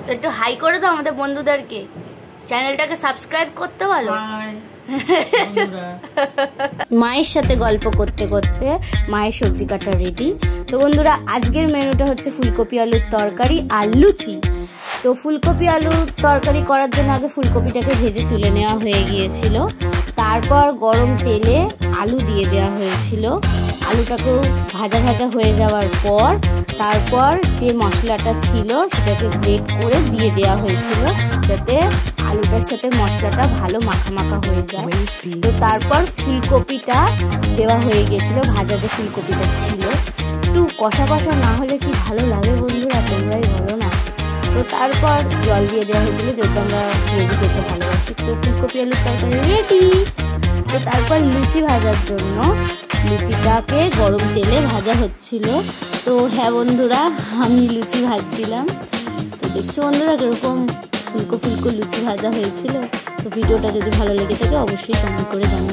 তো একটু হাই করে দাও আমাদের বন্ধুদেরকে, চ্যানেলটাকে সাবস্ক্রাইব করতে বলো। মায়ের সাথে গল্প করতে করতে মায়ের সবজি কাটা রেডি। তো বন্ধুরা আজকের মেনুটা হচ্ছে ফুলকপি আলুর তরকারি আর লুচি। তো ফুলকপি আলুর তরকারি করার জন্য আগে ফুলকপিটাকে ভেজে তুলে নেওয়া হয়ে গিয়েছিল, তারপর গরম তেলে আলু দিয়ে দেওয়া হয়েছিল। আলুটাকেও ভাজা ভাজা হয়ে যাওয়ার পর তারপর যে মশলাটা ছিল সেটাকে গ্রেট করে দিয়ে দেওয়া হয়েছিল, যাতে আলুটার সাথে মশলাটা ভালো মাখা মাখা হয়ে যায়। তো তারপর ফুলকপিটা দেওয়া হয়ে গিয়েছিল, ভাজা যে ফুলকপিটা ছিল। একটু কষা কষা না হলে কি ভালো লাগে বন্ধুরা, তোমরাই বলো না। তো তারপর জল দিয়ে দেওয়া হয়েছিল, যেহেতু আমরা গ্রেভি খেতে ভালোবাসি। তো ফুলকপি আলুর তরকারি রেডি। তো তারপর লুচি ভাজার জন্য লুচিটাকে গরম তেলে ভাজা হচ্ছিল। তো হ্যাঁ বন্ধুরা, আমি লুচি ভাজছিলাম। তো দেখছো বন্ধুরা কীরকম ফুলকো ফুলকো লুচি ভাজা হয়েছিল। তো ভিডিওটা যদি ভালো লেগে থাকে অবশ্যই কমেন্ট করে জানাবেন।